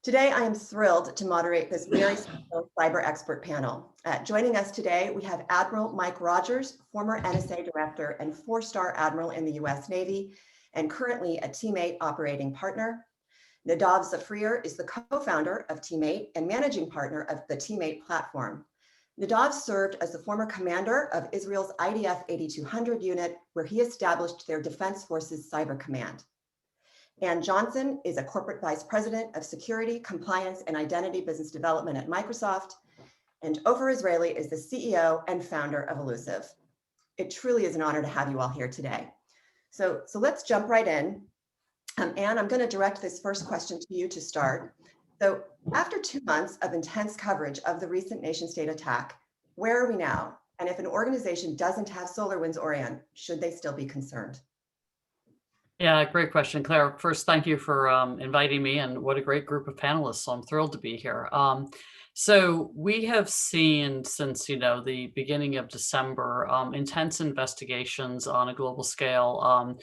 Today, I am thrilled to moderate this very special cyber expert panel. Joining us today, we have Admiral Mike Rogers, former NSA director and 4-star admiral in the US Navy, and currently a Teammate operating partner. Nadav Zafrir is the co-founder of Teammate and managing partner of the Teammate platform. Nadav served as the former commander of Israel's IDF 8200 unit, where he established their Defense Forces Cyber Command. Ann Johnson is a corporate vice president of security, compliance, and identity business development at Microsoft. And Ofer Israeli is the CEO and founder of Illusive. It truly is an honor to have you all here today. So let's jump right in. Ann, I'm going to direct this first question to you to start. So after 2 months of intense coverage of the recent nation state attack, where are we now? And if an organization doesn't have SolarWinds Orion, should they still be concerned? Yeah, great question, Claire. First, thank you for inviting me, and what a great group of panelists. So I'm thrilled to be here. So we have seen since the beginning of December intense investigations on a global scale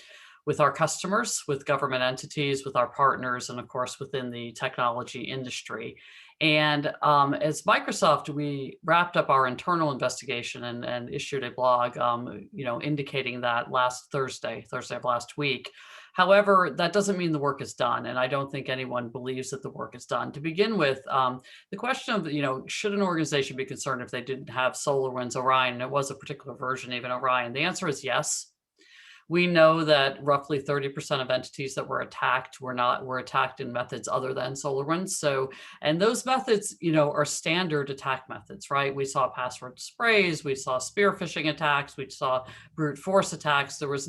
with our customers, with government entities, with our partners, and of course within the technology industry. And as Microsoft, we wrapped up our internal investigation and issued a blog, indicating that last Thursday of last week. However, that doesn't mean the work is done, and I don't think anyone believes that the work is done. To begin with, the question of, should an organization be concerned if they didn't have SolarWinds Orion? It was a particular version, even Orion. The answer is yes. We know that roughly 30% of entities that were attacked were attacked in methods other than SolarWinds. So, and those methods, are standard attack methods, right? We saw password sprays, we saw spear phishing attacks, we saw brute force attacks. There was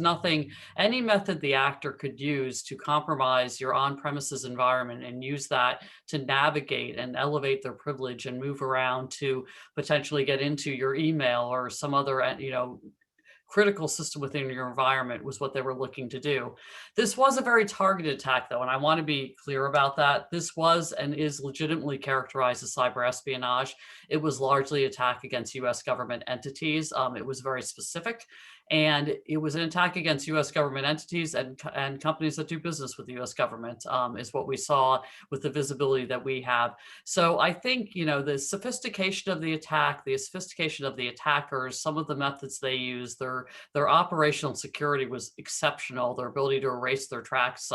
any method the actor could use to compromise your on-premises environment and use that to navigate and elevate their privilege and move around to potentially get into your email or some other, critical system within your environment was what they were looking to do. This was a very targeted attack, though, and I want to be clear about that. This was and is legitimately characterized as cyber espionage. It was largely an attack against US government entities. It was very specific, and it was an attack against US government entities and companies that do business with the US government, is what we saw with the visibility that we have. So I think, the sophistication of the attack, the sophistication of the attackers, some of the methods they use, their operational security was exceptional. Their ability to erase their tracks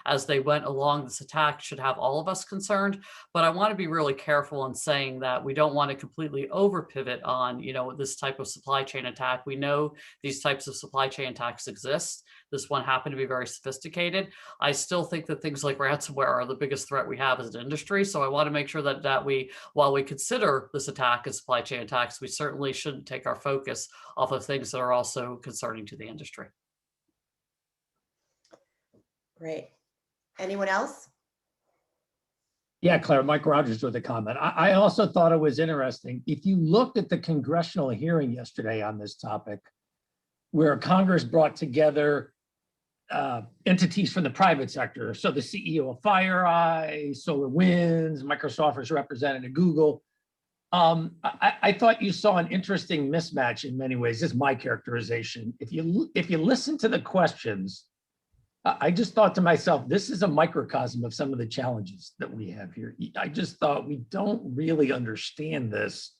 as they went along this attack should have all of us concerned. But I want to be really careful in saying that we don't want to completely over pivot on, this type of supply chain attack. We know these types of supply chain attacks exist. This one happened to be very sophisticated. I still think that things like ransomware are the biggest threat we have as an industry. So I want to make sure that while we consider this attack as supply chain attacks, we certainly shouldn't take our focus off of things that are also concerning to the industry. Great. Anyone else? Yeah, Claire, Mike Rogers with a comment. I also thought it was interesting. If you looked at the congressional hearing yesterday on this topic, where Congress brought together entities from the private sector, so the CEO of FireEye, SolarWinds, Microsoft was represented at Google. I thought you saw an interesting mismatch in many ways. This is my characterization. If you listen to the questions, I just thought to myself, this is a microcosm of some of the challenges that we have here. I just thought we don't really understand this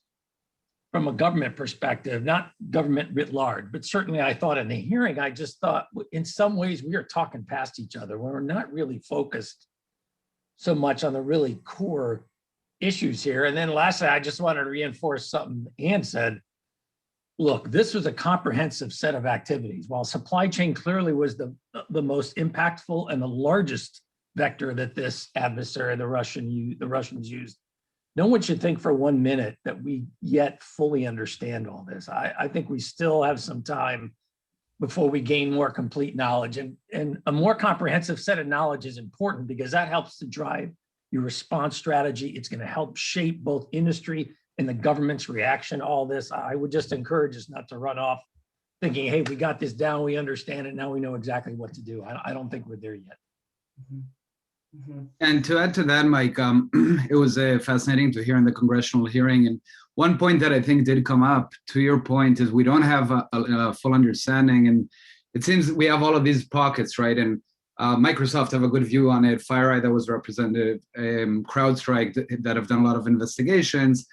from a government perspective, not government writ large, but certainly I thought in the hearing, I just thought in some ways we are talking past each other. We're not really focused so much on the really core issues here. And then lastly, I just wanted to reinforce something Ann said. Look, this was a comprehensive set of activities. While supply chain clearly was the most impactful and the largest vector that this adversary, the Russians used, no one should think for 1 minute that we yet fully understand all this. I think we still have some time before we gain more complete knowledge. And a more comprehensive set of knowledge is important because that helps to drive your response strategy. It's going to help shape both industry and the government's reaction to all this. I would just encourage us not to run off thinking, hey, we got this down, we understand it, now we know exactly what to do. I don't think we're there yet. Mm-hmm. Mm-hmm. And to add to that, Mike, it was fascinating to hear in the congressional hearing. And one point that I think did come up, to your point, is we don't have a full understanding. And it seems we have all of these pockets, right? And Microsoft have a good view on it. FireEye that was represented, CrowdStrike that have done a lot of investigations.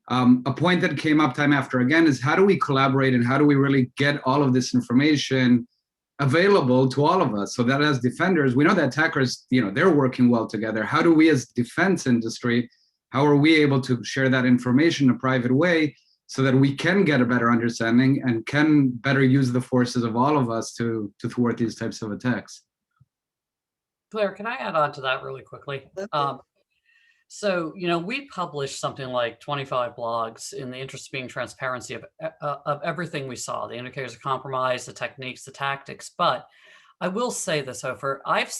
A point that came up time after again is how do we collaborate and how do we really get all of this information available to all of us so that as defenders, we know that attackers, they're working well together. How do we as defense industry, how are we able to share that information in a private way so that we can get a better understanding and can better use the forces of all of us to thwart these types of attacks? Claire, can I add on to that really quickly? So, we published something like 25 blogs in the interest of being transparency of everything we saw, the indicators of compromise, the techniques, the tactics. But I will say this, Ofer, I've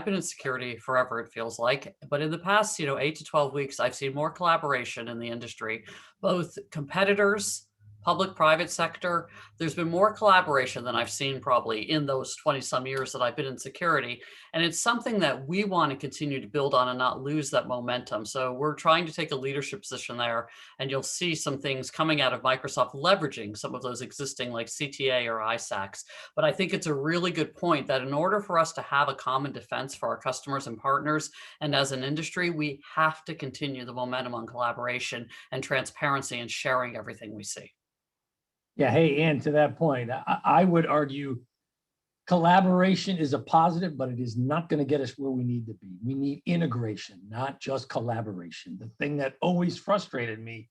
been in security forever, it feels like, but in the past, 8 to 12 weeks, I've seen more collaboration in the industry, both competitors, public-private sector. There's been more collaboration than I've seen probably in those 20 some years that I've been in security. And it's something that we want to continue to build on and not lose that momentum. So we're trying to take a leadership position there, and you'll see some things coming out of Microsoft leveraging some of those existing like CTA or ISACs. But I think it's a really good point that in order for us to have a common defense for our customers and partners, and as an industry, we have to continue the momentum on collaboration and transparency and sharing everything we see. Yeah, hey, Ann, to that point, I would argue collaboration is a positive, but it is not going to get us where we need to be. We need integration, not just collaboration. The thing that always frustrated me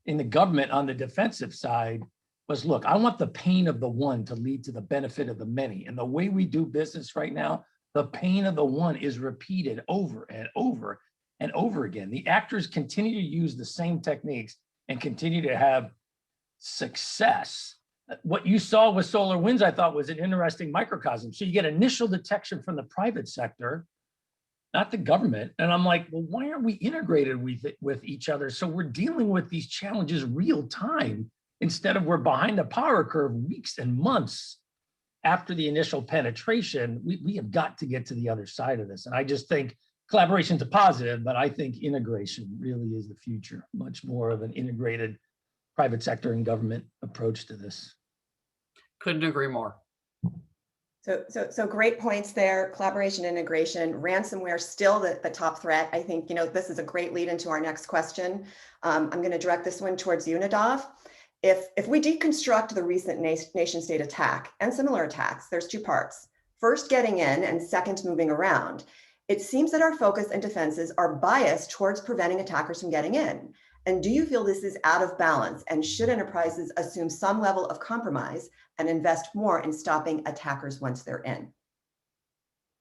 in the government on the defensive side was, look, I want the pain of the one to lead to the benefit of the many. And the way we do business right now, the pain of the one is repeated over and over and over again. The actors continue to use the same techniques and continue to have success. What you saw with SolarWinds, I thought, was an interesting microcosm. So you get initial detection from the private sector, not the government. And I'm like, well, why aren't we integrated with each other? So we're dealing with these challenges real time instead of we're behind the power curve weeks and months after the initial penetration. We have got to get to the other side of this. And I just think collaboration's a positive, but I think integration really is the future, much more of an integrated private sector and government approach to this. Couldn't agree more. So great points there. Collaboration, integration, ransomware still the top threat. I think this is a great lead into our next question. I'm going to direct this one towards you, Nadav. If we deconstruct the recent nation state attack and similar attacks, there's two parts. First, getting in, and second, moving around. It seems that our focus and defenses are biased towards preventing attackers from getting in. And do you feel this is out of balance? And should enterprises assume some level of compromise and invest more in stopping attackers once they're in?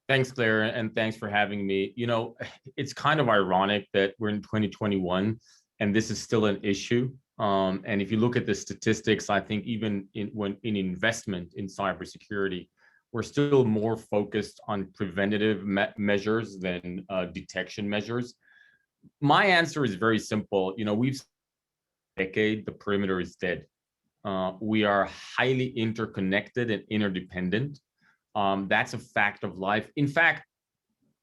Thanks, Claire, and thanks for having me. It's kind of ironic that we're in 2021 and this is still an issue. And if you look at the statistics, I think even in investment in cybersecurity, we're still more focused on preventative measures than detection measures. My answer is very simple. We've a decade, the perimeter is dead. We are highly interconnected and interdependent. That's a fact of life. In fact,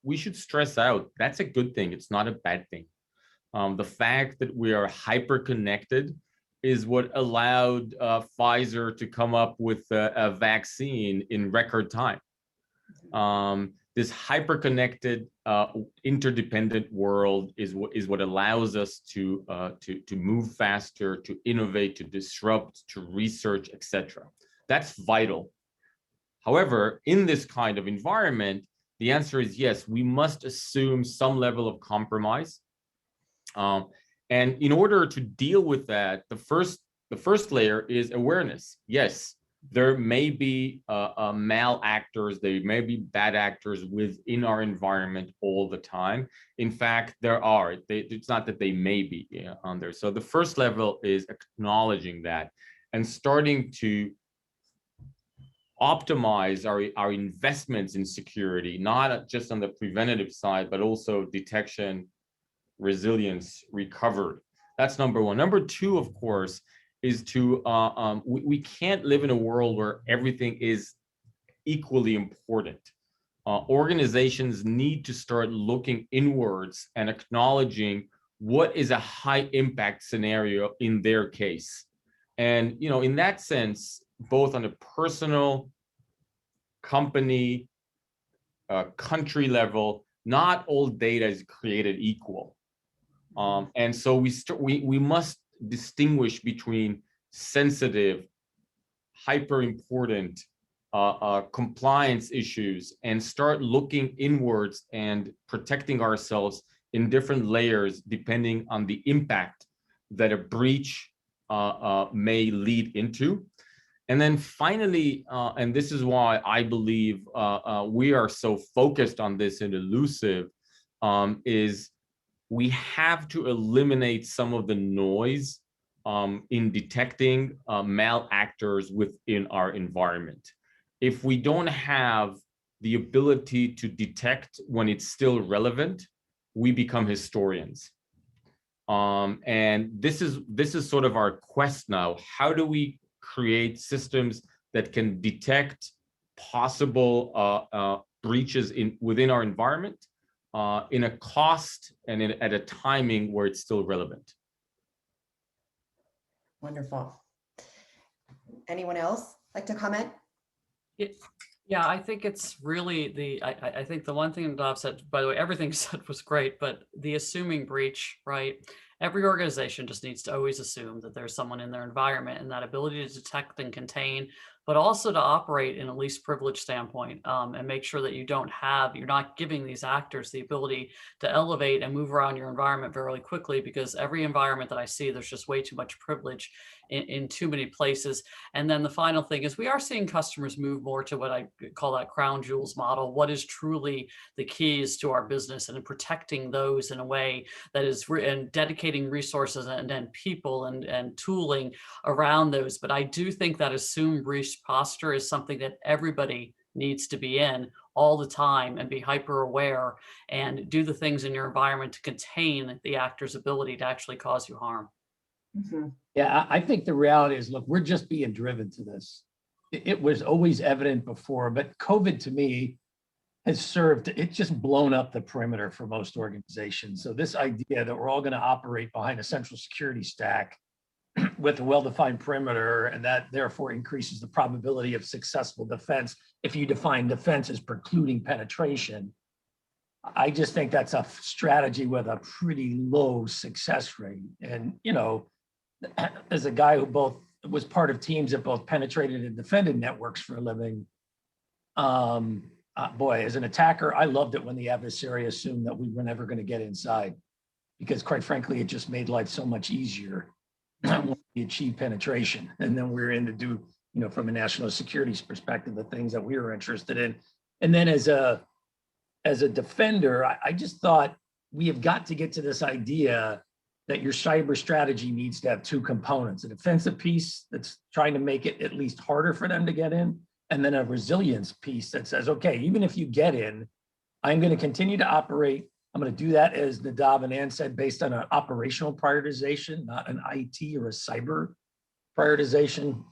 we should stress out, that's a good thing. It's not a bad thing. The fact that we are hyper-connected is what allowed Pfizer to come up with a vaccine in record time. This hyper-connected, interdependent world is what allows us to move faster, to innovate, to disrupt, to research, etc. That's vital. However, in this kind of environment, the answer is yes, we must assume some level of compromise. And in order to deal with that, the first layer is awareness. Yes, there may be malactors, there may be bad actors within our environment all the time. In fact, there are. It's not that they may be on there. So the first level is acknowledging that and starting to optimize our investments in security, not just on the preventative side, but also detection, resilience, recovery. That's number one. Number two, of course, is to, we can't live in a world where everything is equally important. Organizations need to start looking inwards and acknowledging what is a high impact scenario in their case. And, in that sense, both on a personal, company, country level, not all data is created equal. And so we must distinguish between sensitive, hyper important compliance issues and start looking inwards and protecting ourselves in different layers depending on the impact that a breach may lead into. And then finally, and this is why I believe we are so focused on this in Illusive, is we have to eliminate some of the noise in detecting malactors within our environment. If we don't have the ability to detect when it's still relevant, we become historians. And this is sort of our quest now. How do we create systems that can detect possible breaches within our environment in a cost and at a timing where it's still relevant? Wonderful. Anyone else like to comment? Yeah, I think it's really I think the one thing Nadav said, by the way, everything said was great, but the assuming breach, right? Every organization just needs to always assume that there's someone in their environment, and that ability to detect and contain, but also to operate in a least privilege standpoint, and make sure that you're not giving these actors the ability to elevate and move around your environment very quickly, because every environment that I see, there's just way too much privilege in too many places. And then the final thing is we are seeing customers move more to what I call that crown jewels model. What is truly the keys to our business, and protecting those in a way that is and dedicating resources and people and tooling around those. But I do think that assumed breach posture is something that everybody needs to be in all the time and be hyper aware and do the things in your environment to contain the actor's ability to actually cause you harm. Mm-hmm. Yeah, I think the reality is, look, we're just being driven to this. It was always evident before, but COVID to me has served, it's just blown up the perimeter for most organizations. So this idea that we're all going to operate behind a central security stack with a well-defined perimeter, and that therefore increases the probability of successful defense if you define defense as precluding penetration. I just think that's a strategy with a pretty low success rate. And, you know, as a guy who both was part of teams that both penetrated and defended networks for a living, boy, as an attacker, I loved it when the adversary assumed that we were never going to get inside, because quite frankly, it just made life so much easier when we achieved penetration. And then we were in to do, you know, from a national security perspective, the things that we were interested in. And then as a defender, I just thought we have got to get to this idea that your cyber strategy needs to have two components: a defensive piece that's trying to make it at least harder for them to get in, and then a resilience piece that says, okay, even if you get in, I'm going to continue to operate. I'm going to do that, as Nadav and Ann said, based on an operational prioritization, not an IT or a cyber prioritization.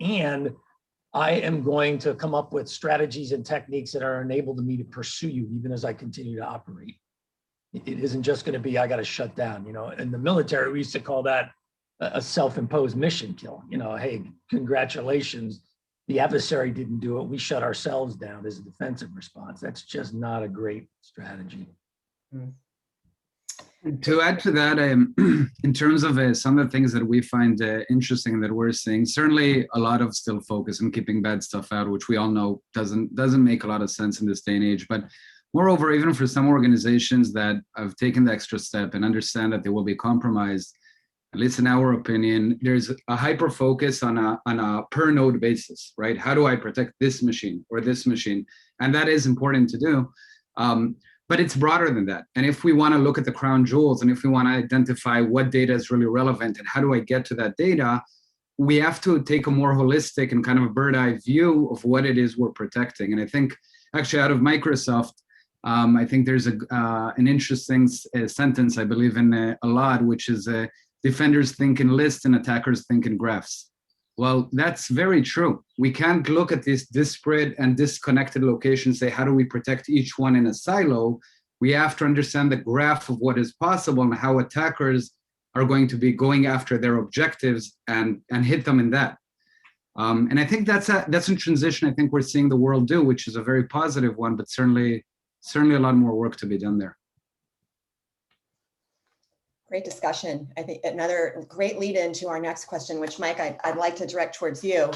And I am going to come up with strategies and techniques that are enabled me to pursue you even as I continue to operate. It isn't just going to be, I got to shut down. You know, in the military, we used to call that a self-imposed mission kill. You know, hey, congratulations, the adversary didn't do it. We shut ourselves down as a defensive response. That's just not a great strategy. To add to that, in terms of some of the things that we find interesting that we're seeing, certainly a lot of still focus on keeping bad stuff out, which we all know doesn't make a lot of sense in this day and age. But moreover, even for some organizations that have taken the extra step and understand that they will be compromised, at least in our opinion, there's a hyper focus on a per node basis, right? How do I protect this machine or this machine? And that is important to do. But it's broader than that. And if we want to look at the crown jewels, and if we want to identify what data is really relevant and how do I get to that data, we have to take a more holistic and kind of a bird's eye view of what it is we're protecting. And I think actually out of Microsoft, I think there's an interesting sentence I believe in a lot, which is defenders think in lists and attackers think in graphs. Well, that's very true. We can't look at these disparate and disconnected locations, say, how do we protect each one in a silo? We have to understand the graph of what is possible and how attackers are going to be going after their objectives and hit them in that. And I think that's a transition I think we're seeing the world do, which is a very positive one, but certainly a lot more work to be done there. Great discussion. I think another great lead into our next question, which Mike, I'd like to direct towards you.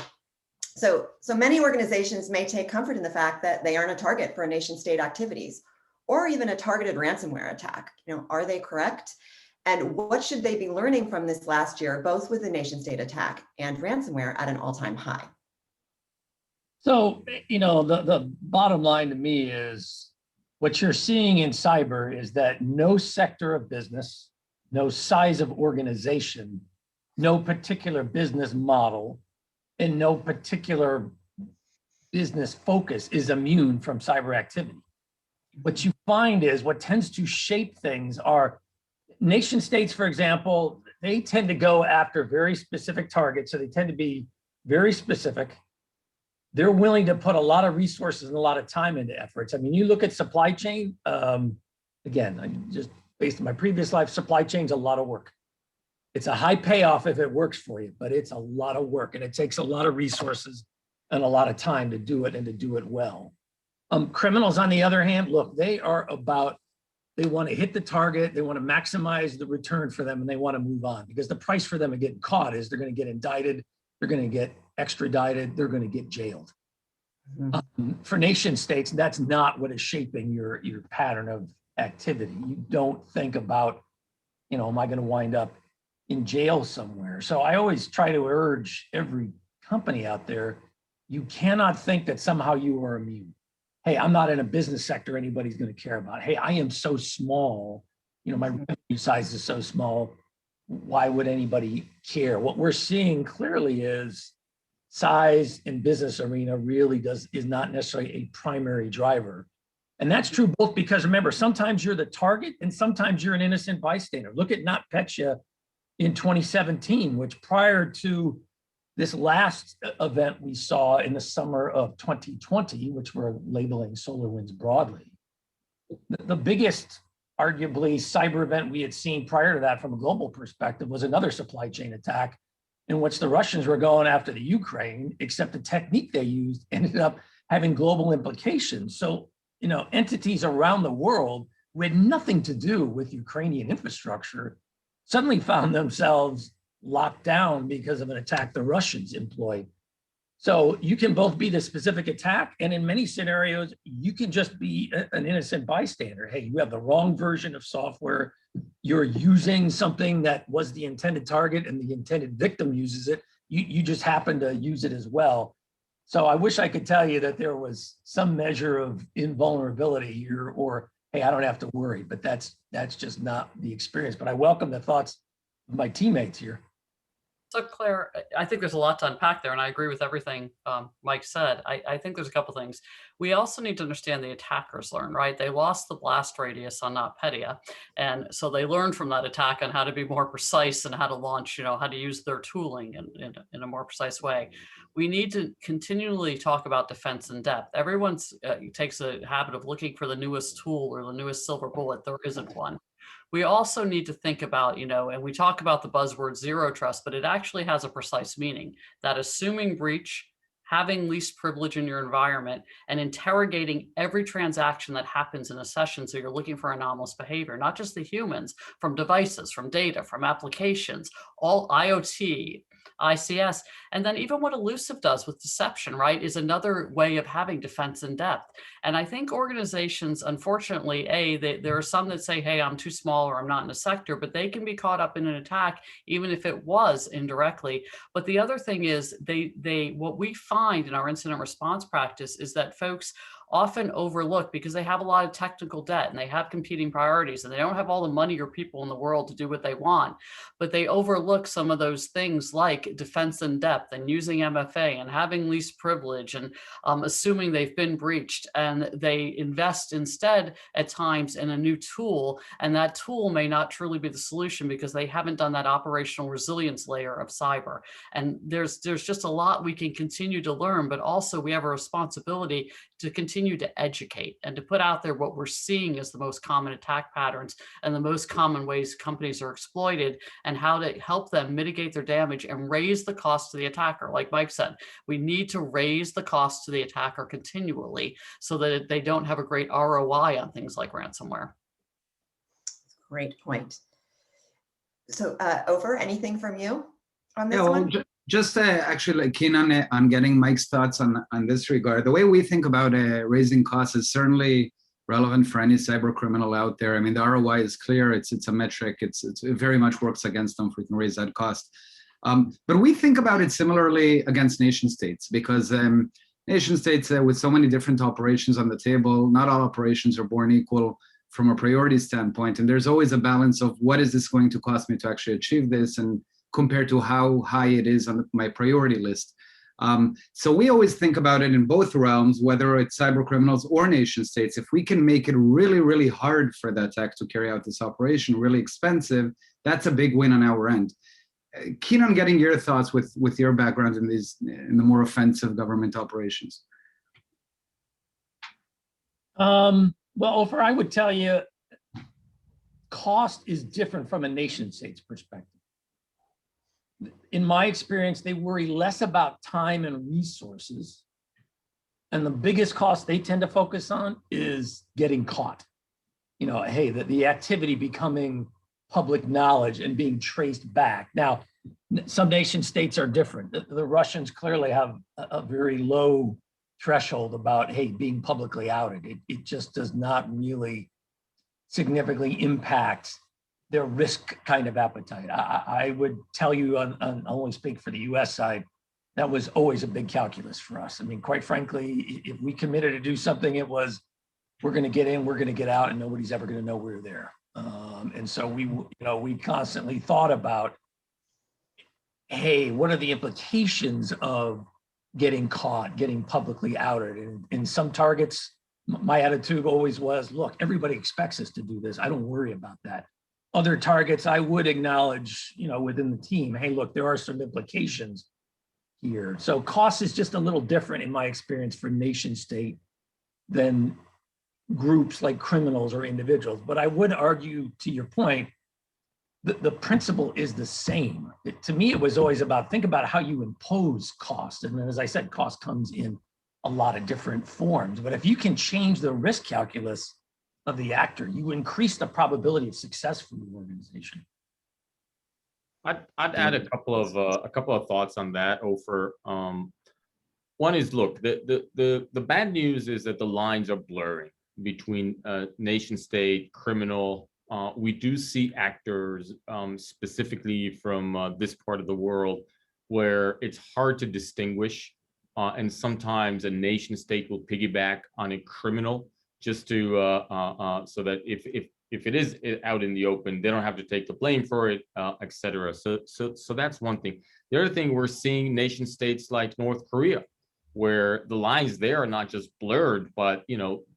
So many organizations may take comfort in the fact that they aren't a target for nation state activities or even a targeted ransomware attack. Are they correct? And what should they be learning from this last year, both with the nation state attack and ransomware at an all-time high? So, the bottom line to me is what you're seeing in cyber is that no sector of business, no size of organization, no particular business model, and no particular business focus is immune from cyber activity. What you find is what tends to shape things are nation states, for example, they tend to go after very specific targets. So they tend to be very specific. They're willing to put a lot of resources and a lot of time into efforts. I mean, you look at supply chain, again, just based on my previous life, supply chain's a lot of work. It's a high payoff if it works for you, but it's a lot of work and it takes a lot of resources and a lot of time to do it and to do it well. Criminals, on the other hand, look, they want to hit the target, they want to maximize the return for them, and they want to move on because the price for them of getting caught is they're going to get indicted, they're going to get extradited, they're going to get jailed. For nation states, that's not what is shaping your pattern of activity. You don't think about, am I going to wind up in jail somewhere? So I always try to urge every company out there, you cannot think that somehow you are immune. Hey, I'm not in a business sector anybody's going to care about. Hey, I am so small, my revenue size is so small. Why would anybody care? What we're seeing clearly is size in business arena really is not necessarily a primary driver. And that's true both because remember, sometimes you're the target and sometimes you're an innocent bystander. Look at NotPetya in 2017, which prior to this last event we saw in the summer of 2020, which we're labeling SolarWinds broadly, the biggest, arguably, cyber event we had seen prior to that from a global perspective was another supply chain attack in which the Russians were going after the Ukraine, except the technique they used ended up having global implications. So, entities around the world who had nothing to do with Ukrainian infrastructure suddenly found themselves locked down because of an attack the Russians employed. So you can both be the specific attack, and in many scenarios, you can just be an innocent bystander. Hey, you have the wrong version of software. You're using something that was the intended target and the intended victim uses it. You just happen to use it as well. So I wish I could tell you that there was some measure of invulnerability here, or, hey, I don't have to worry, but that's just not the experience. But I welcome the thoughts of my teammates here. So Claire, I think there's a lot to unpack there, and I agree with everything Mike said. I think there's a couple things. We also need to understand the attackers learn, right? They lost the blast radius on NotPetya, and so they learned from that attack on how to be more precise and how to launch, how to use their tooling in a more precise way. We need to continually talk about defense in depth. Everyone takes a habit of looking for the newest tool or the newest silver bullet. There isn't one. We also need to think about, and we talk about the buzzword zero trust, but it actually has a precise meaning that assuming breach, having least privilege in your environment, and interrogating every transaction that happens in a session. So you're looking for anomalous behavior, not just the humans, from devices, from data, from applications, all IoT, ICS, and then even what Illusive does with deception, right, is another way of having defense in depth. And I think organizations, unfortunately, there are some that say, hey, I'm too small or I'm not in a sector, but they can be caught up in an attack, even if it was indirectly. But the other thing is what we find in our incident response practice is that folks often overlook because they have a lot of technical debt and they have competing priorities and they don't have all the money or people in the world to do what they want, but they overlook some of those things like defense in depth and using MFA and having least privilege and assuming they've been breached, and they invest instead at times in a new tool, and that tool may not truly be the solution because they haven't done that operational resilience layer of cyber. And there's just a lot we can continue to learn, but also we have a responsibility to continue continue to educate and to put out there what we're seeing as the most common attack patterns and the most common ways companies are exploited, and how to help them mitigate their damage and raise the cost to the attacker. Like Mike said, we need to raise the cost to the attacker continually so that they don't have a great ROI on things like ransomware. Great point. So Ofer, anything from you on this Yeah, well, one? just actually like keen on getting Mike's thoughts on this regard. The way we think about raising costs is certainly relevant for any cyber criminal out there. I mean, the ROI is clear. It's a metric. It very much works against them if we can raise that cost. But we think about it similarly against nation states, because nation states with so many different operations on the table, not all operations are born equal from a priority standpoint. And there's always a balance of what is this going to cost me to actually achieve this, and compared to how high it is on my priority list. So we always think about it in both realms, whether it's cyber criminals or nation states. If we can make it really, really hard for the attack to carry out this operation, really expensive, that's a big win on our end. Keen on getting your thoughts with your background in the more offensive government operations. Well, Ofer, I would tell you, cost is different from a nation state's perspective. In my experience, they worry less about time and resources. And the biggest cost they tend to focus on is getting caught. You know, hey, the activity becoming public knowledge and being traced back. Now, some nation states are different. The Russians clearly have a very low threshold about, hey, being publicly outed. It just does not really significantly impact their risk kind of appetite. I would tell you, I'll only speak for the US side, that was always a big calculus for us. I mean, quite frankly, if we committed to do something, it was, we're going to get in, we're going to get out, and nobody's ever going to know we're there. And so we constantly thought about, hey, what are the implications of getting caught, getting publicly outed? And some targets, my attitude always was, look, everybody expects us to do this. I don't worry about that. Other targets, I would acknowledge, within the team, hey, look, there are some implications here. So cost is just a little different in my experience for nation state than groups like criminals or individuals. But I would argue, to your point, the principle is the same. To me, it was always about, think about how you impose cost. And then, as I said, cost comes in a lot of different forms. But if you can change the risk calculus of the actor, you increase the probability of success for the organization. I'd add a couple of thoughts on that, Ofer. One is, look, the bad news is that the lines are blurring between nation state, criminal. We do see actors, specifically from this part of the world, where it's hard to distinguish, and sometimes a nation state will piggyback on a criminal just to so that if it is out in the open, they don't have to take the blame for it, et cetera. So that's one thing. The other thing, we're seeing nation states like North Korea, where the lines there are not just blurred, but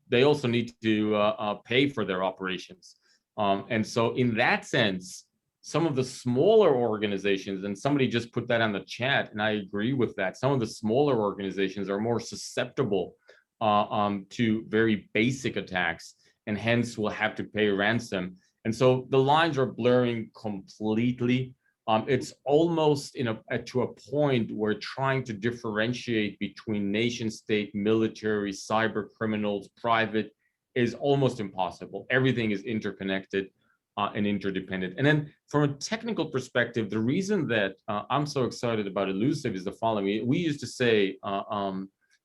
they also need to pay for their operations. And so in that sense, some of the smaller organizations, and somebody just put that on the chat, and I agree with that, some of the smaller organizations are more susceptible to very basic attacks, and hence will have to pay ransom. And so the lines are blurring completely. It's almost to a point where trying to differentiate between nation state, military, cyber criminals, private, is almost impossible. Everything is interconnected and interdependent. And then from a technical perspective, the reason that I'm so excited about Illusive is the following. We used to say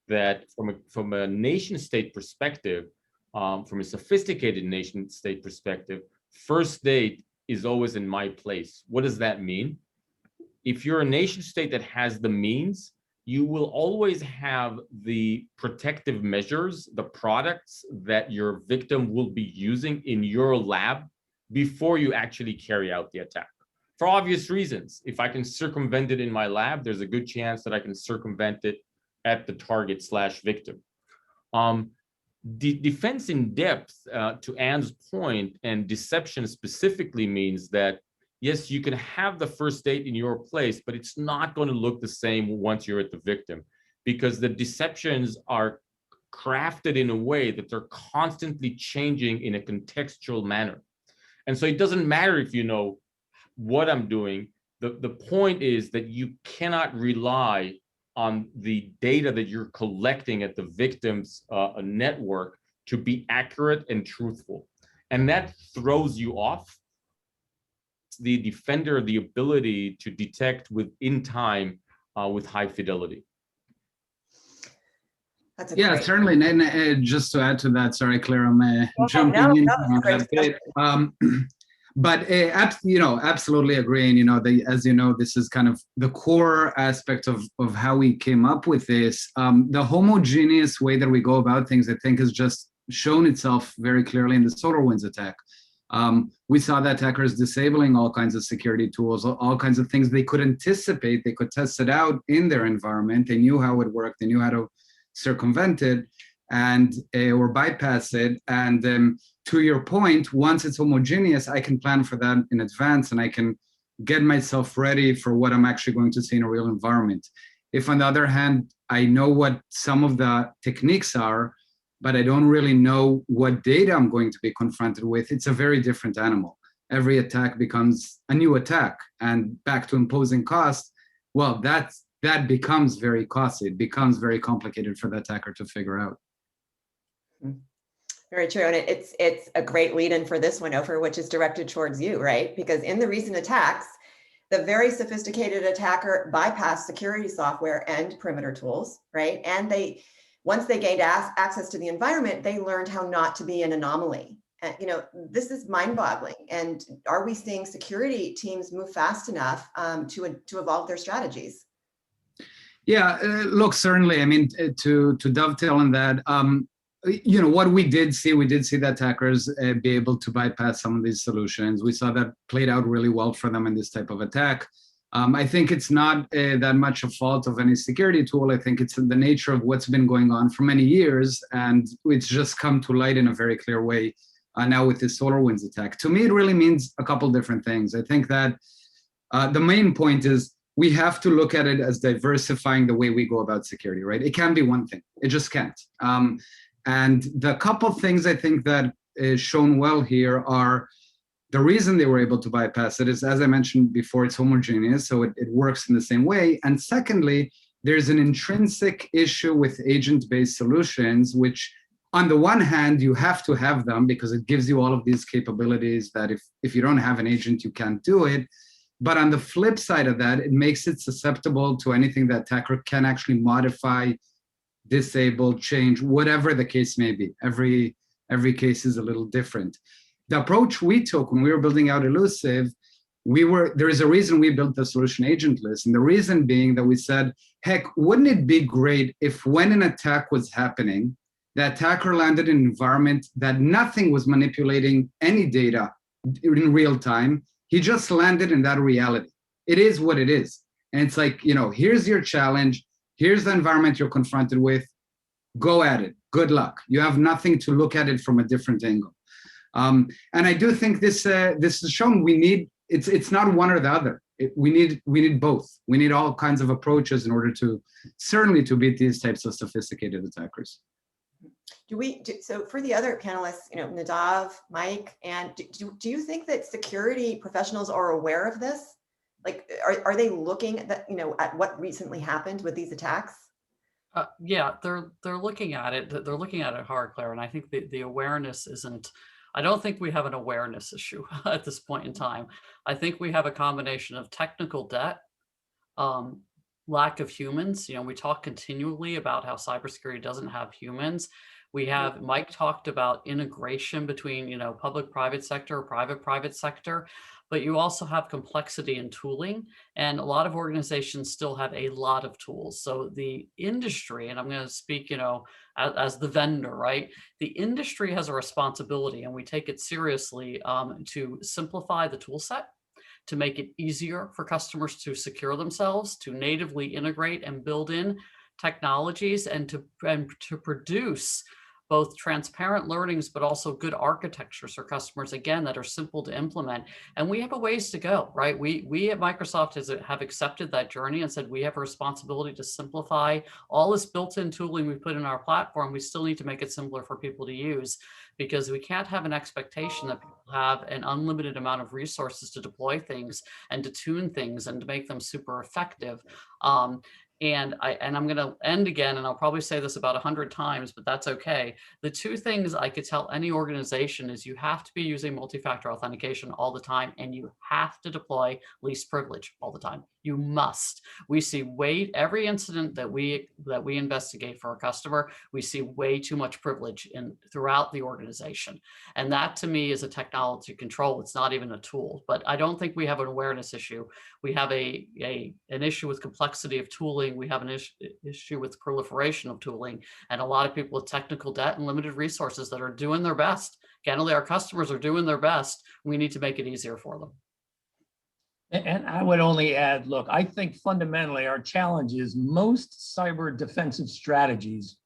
that from a nation state perspective, from a sophisticated nation state perspective, first date is always in my place. What does that mean? If you're a nation state that has the means, you will always have the protective measures, the products that your victim will be using in your lab before you actually carry out the attack. For obvious reasons, if I can circumvent it in my lab, there's a good chance that I can circumvent it at the target/victim. The defense in depth, to Anne's point, and deception specifically means that, yes, you can have the first date in your place, but it's not going to look the same once you're at the victim, because the deceptions are crafted in a way that they're constantly changing in a contextual manner. And so it doesn't matter if you know what I'm doing. The point is that you cannot rely on the data that you're collecting at the victim's network to be accurate and truthful. And that throws you off. The defender the ability to detect within time with high fidelity. That's a Yeah, great. certainly. And just to add to that, sorry, Claire, I'm jumping in on that bit. But absolutely agreeing. As you know, this is kind of the core aspect of how we came up with this. The homogeneous way that we go about things, I think, has just shown itself very clearly in the SolarWinds attack. We saw the attackers disabling all kinds of security tools, all kinds of things they could anticipate. They could test it out in their environment. They knew how it worked. They knew how to circumvent it and or bypass it. And to your point, once it's homogeneous, I can plan for that in advance and I can get myself ready for what I'm actually going to see in a real environment. If on the other hand, I know what some of the techniques are, but I don't really know what data I'm going to be confronted with, it's a very different animal. Every attack becomes a new attack, and back to imposing cost, well, that becomes very costly. It becomes very complicated for the attacker to figure out. Very true. And it's a great lead in for this one, Ofer, which is directed towards you, right? Because in the recent attacks, the very sophisticated attacker bypassed security software and perimeter tools, right? And once they gained access to the environment, they learned how not to be an anomaly. And, this is mind-boggling. And are we seeing security teams move fast enough to evolve their strategies? Yeah, look, certainly. I mean, to dovetail on that, what we did see the attackers be able to bypass some of these solutions. We saw that played out really well for them in this type of attack. I think it's not that much a fault of any security tool. I think it's the nature of what's been going on for many years, and it's just come to light in a very clear way now with this SolarWinds attack. To me, it really means a couple different things. I think that the main point is we have to look at it as diversifying the way we go about security, right? It can't be one thing. It just can't. And the couple things I think that is shown well here are the reason they were able to bypass it is, as I mentioned before, it's homogeneous, so it works in the same way. And secondly, there's an intrinsic issue with agent-based solutions, which on the one hand, you have to have them because it gives you all of these capabilities that if you don't have an agent, you can't do it. But on the flip side of that, it makes it susceptible to anything that attacker can actually modify, disable, change, whatever the case may be. Every case is a little different. The approach we took when we were building out Illusive, there is a reason we built the solution agentless. And the reason being that we said, heck, wouldn't it be great if when an attack was happening, the attacker landed in an environment that nothing was manipulating any data in real time. He just landed in that reality. It is what it is. And it's like, here's your challenge. Here's the environment you're confronted with. Go at it. Good luck. You have nothing to look at it from a different angle. And I do think this is shown it's not one or the other. We need both. We need all kinds of approaches in order to beat these types of sophisticated attackers. So for the other panelists, Nadav, Mike, and do you think that security professionals are aware of this? Like, are they looking at at what recently happened with these attacks? Yeah, they're looking at it. They're looking at it hard, Claire. And I think the awareness isn't. I don't think we have an awareness issue at this point in time. I think we have a combination of technical debt, lack of humans. We talk continually about how cybersecurity doesn't have humans. Mike talked about integration between, public-private sector or private-private sector, but you also have complexity in tooling, and a lot of organizations still have a lot of tools. So the industry, and I'm going to speak, as the vendor, right? The industry has a responsibility, and we take it seriously to simplify the tool set, to make it easier for customers to secure themselves, to natively integrate and build in technologies, and to produce both transparent learnings, but also good architectures for customers, again, that are simple to implement. And we have a ways to go, right? We at Microsoft have accepted that journey and said we have a responsibility to simplify all this built-in tooling we put in our platform. We still need to make it simpler for people to use, because we can't have an expectation that people have an unlimited amount of resources to deploy things and to tune things and to make them super effective. And I'm going to end again, and I'll probably say this about 100 times, but that's okay. The two things I could tell any organization is you have to be using multi-factor authentication all the time, and you have to deploy least privilege all the time. You must. We see every incident that we investigate for a customer, we see way too much privilege throughout the organization. And that to me is a technology control. It's not even a tool, but I don't think we have an awareness issue. We have an issue with complexity of tooling. We have an issue with proliferation of tooling, and a lot of people with technical debt and limited resources that are doing their best. Candidly, our customers are doing their best. We need to make it easier for them. And I would only add, look, I think fundamentally our challenge is most cyber defensive strategies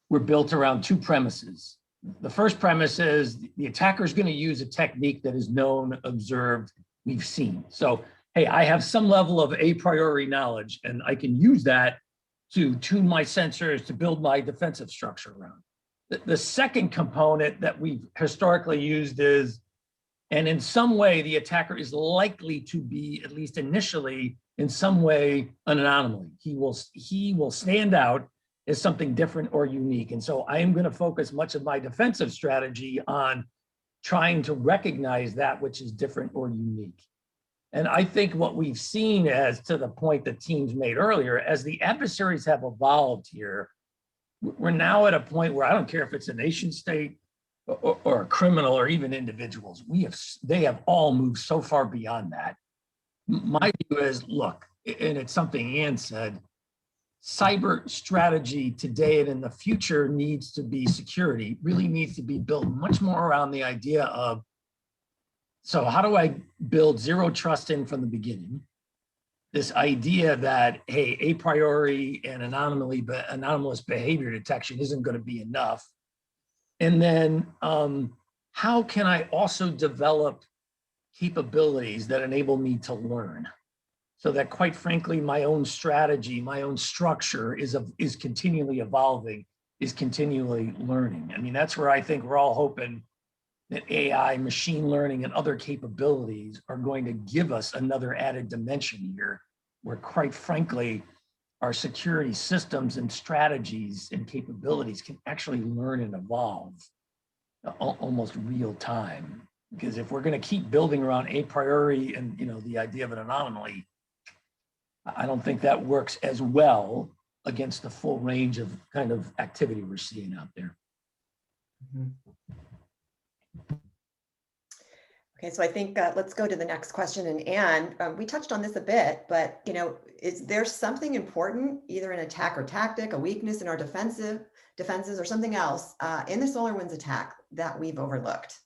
were built around two premises. The first premise is the attacker is going to use a technique that is known, observed, we've seen. So, hey, I have some level of a priori knowledge, and I can use that to tune my sensors to build my defensive structure around. The second component that we've historically used is, and in some way, the attacker is likely to be, at least initially, in some way, an anomaly. He will stand out as something different or unique. And so I am going to focus much of my defensive strategy on trying to recognize that which is different or unique. And I think what we've seen, as to the point that teams made earlier, as the adversaries have evolved here, we're now at a point where I don't care if it's a nation state or a criminal or even individuals, they have all moved so far beyond that. My view is, look, and it's something Ann said, cyber strategy today and in the future needs to be security, really needs to be built much more around the idea of, so how do I build zero trust in from the beginning? This idea that, hey, a priori and anomalous behavior detection isn't going to be enough. And then how can I also develop capabilities that enable me to learn? So that, quite frankly, my own strategy, my own structure is continually evolving, is continually learning. I mean, that's where I think we're all hoping that AI, machine learning, and other capabilities are going to give us another added dimension here, where, quite frankly, our security systems and strategies and capabilities can actually learn and evolve almost real time. Because if we're going to keep building around a priori and the idea of an anomaly, I don't think that works as well against the full range of kind of activity we're seeing out there. Okay, so I think let's go to the next question. And Anne, we touched on this a bit, but is there something important, either an attack or tactic, a weakness in our defenses, or something else in the SolarWinds attack that we've overlooked?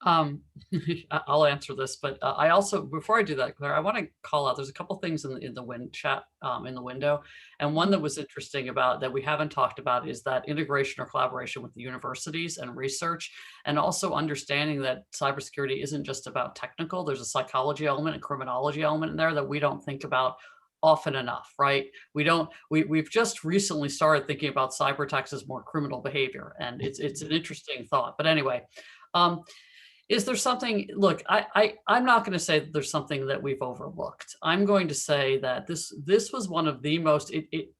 I'll answer this, but I also, before I do that, Claire, I want to call out, there's a couple things in the chat, in the window. And one that was interesting about that we haven't talked about is that integration or collaboration with the universities and research, and also understanding that cybersecurity isn't just about technical. There's a psychology element and criminology element in there that we don't think about often enough, right? We've just recently started thinking about cyber attacks as more criminal behavior, and it's an interesting thought. But anyway, is there something, look, I'm not going to say that there's something that we've overlooked. I'm going to say that this was one of the most,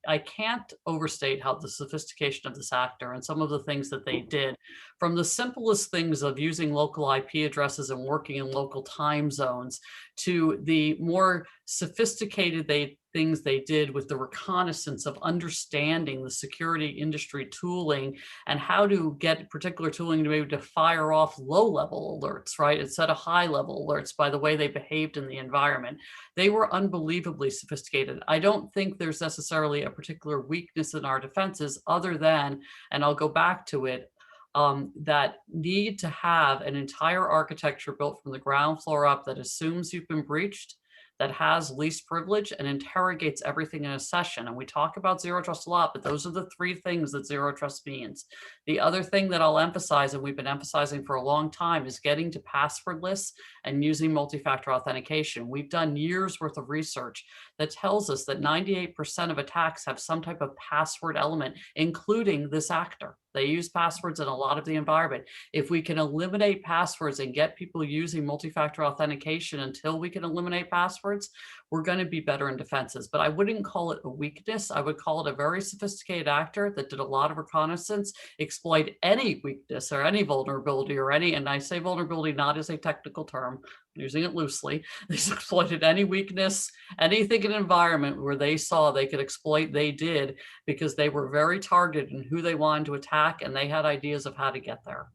I can't overstate how the sophistication of this actor and some of the things that they did, from the simplest things of using local IP addresses and working in local time zones, to the more sophisticated things they did with the reconnaissance of understanding the security industry tooling and how to get particular tooling to be able to fire off low-level alerts, right, instead of high-level alerts by the way they behaved in the environment. They were unbelievably sophisticated. I don't think there's necessarily a particular weakness in our defenses other than, and I'll go back to it, that need to have an entire architecture built from the ground floor up that assumes you've been breached, that has least privilege and interrogates everything in a session. And we talk about zero trust a lot, but those are the three things that zero trust means. The other thing that I'll emphasize, and we've been emphasizing for a long time, is getting to passwordless and using multi-factor authentication. We've done years worth of research that tells us that 98% of attacks have some type of password element, including this actor. They use passwords in a lot of the environment. If we can eliminate passwords and get people using multi-factor authentication until we can eliminate passwords, we're going to be better in defenses. But I wouldn't call it a weakness. I would call it a very sophisticated actor that did a lot of reconnaissance, exploit any weakness or any vulnerability or any, and I say vulnerability not as a technical term, I'm using it loosely. They exploited any weakness, anything in an environment where they saw they could exploit, they did, because they were very targeted in who they wanted to attack, and they had ideas of how to get there.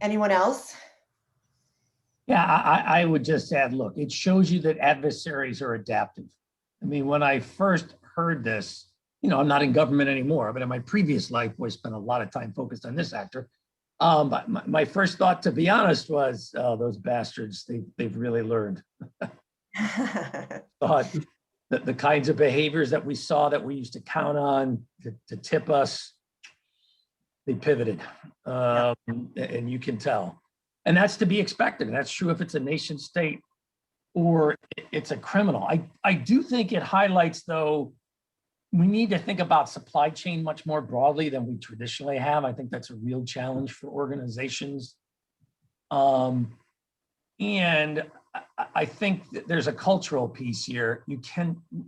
Anyone else? Yeah, I would just add, look, it shows you that adversaries are adaptive. I mean, when I first heard this, I'm not in government anymore, but in my previous life, I spent a lot of time focused on this actor. But my first thought, to be honest, was, those bastards, they've really learned. But the kinds of behaviors that we saw that we used to count on to tip us, they pivoted, and you can tell. And that's to be expected. And that's true if it's a nation state or it's a criminal. I do think it highlights, though, we need to think about supply chain much more broadly than we traditionally have. I think that's a real challenge for organizations. And I think that there's a cultural piece here.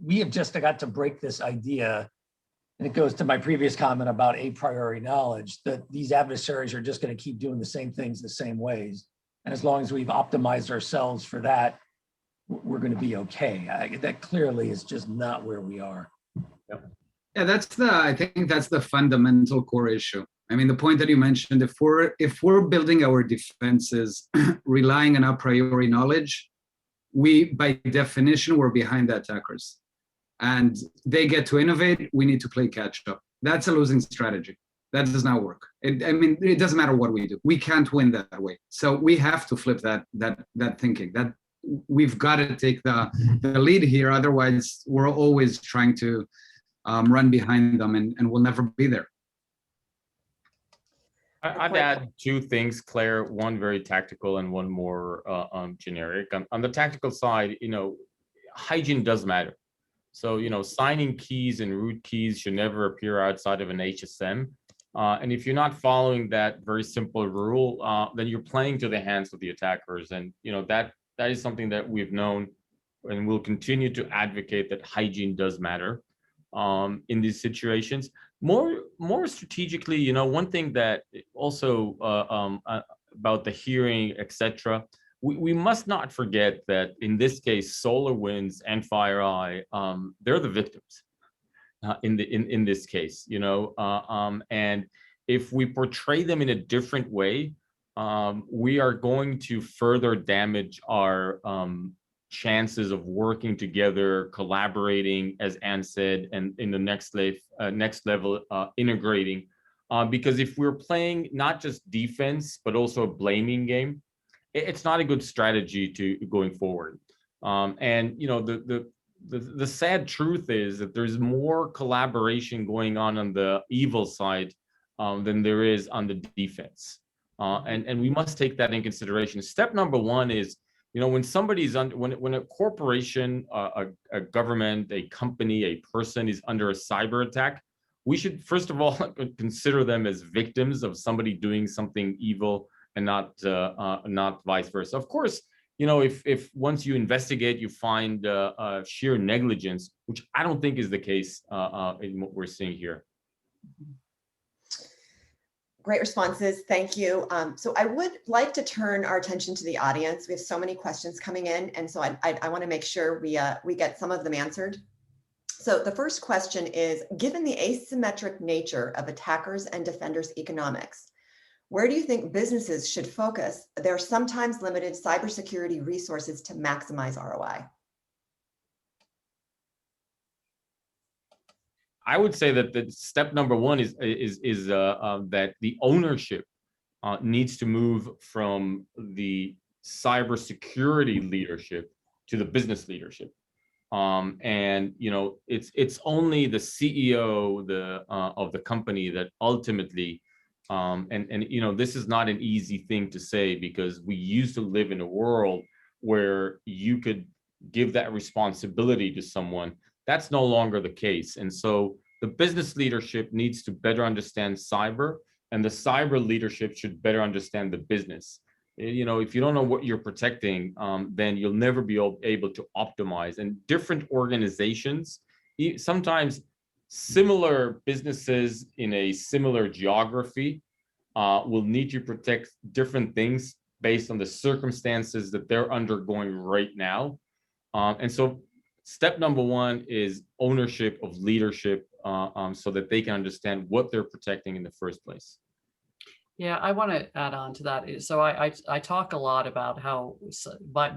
We have just got to break this idea, and it goes to my previous comment about a priori knowledge, that these adversaries are just going to keep doing the same things the same ways. And as long as we've optimized ourselves for that, we're going to be okay. That clearly is just not where we are. Yeah, I think that's the fundamental core issue. I mean, the point that you mentioned, if we're building our defenses relying on a priori knowledge, by definition, we're behind the attackers. And they get to innovate, we need to play catch up. That's a losing strategy. That does not work. It doesn't matter what we do. We can't win that way. So we have to flip that thinking. That we've got to take the lead here. Otherwise, we're always trying to run behind them, and we'll never be there. I'd add two things, Claire, one very tactical and one more generic. On the tactical side, hygiene does matter. So, signing keys and root keys should never appear outside of an HSM. And if you're not following that very simple rule, then you're playing to the hands of the attackers. And, that is something that we've known and will continue to advocate, that hygiene does matter in these situations. More strategically, one thing that also about the hearing, etc., we must not forget that in this case, SolarWinds and FireEye, they're the victims in this case, and if we portray them in a different way, we are going to further damage our chances of working together, collaborating, as Anne said, and in the next level, integrating. Because if we're playing not just defense, but also a blaming game, it's not a good strategy to going forward. And the sad truth is that there's more collaboration going on the evil side than there is on the defense. And we must take that in consideration. Step number one is, when somebody's when a corporation, a government, a company, a person is under a cyber attack, we should first of all consider them as victims of somebody doing something evil, and not vice versa. Of course, if once you investigate, you find sheer negligence, which I don't think is the case in what we're seeing here. Great responses, thank you. So I would like to turn our attention to the audience. We have so many questions coming in, and so I want to make sure we get some of them answered. So the first question is, given the asymmetric nature of attackers and defenders' economics, where do you think businesses should focus their sometimes limited cybersecurity resources to maximize ROI? I would say that the step number one is that the ownership needs to move from the cybersecurity leadership to the business leadership. And it's only the CEO of the company that ultimately, this is not an easy thing to say, because we used to live in a world where you could give that responsibility to someone. That's no longer the case. And so the business leadership needs to better understand cyber, and the cyber leadership should better understand the business. If you don't know what you're protecting, then you'll never be able to optimize. And different organizations, sometimes similar businesses in a similar geography, will need to protect different things based on the circumstances that they're undergoing right now. And so step number one is ownership of leadership, so that they can understand what they're protecting in the first place. Yeah, I want to add on to that. So I talk a lot about how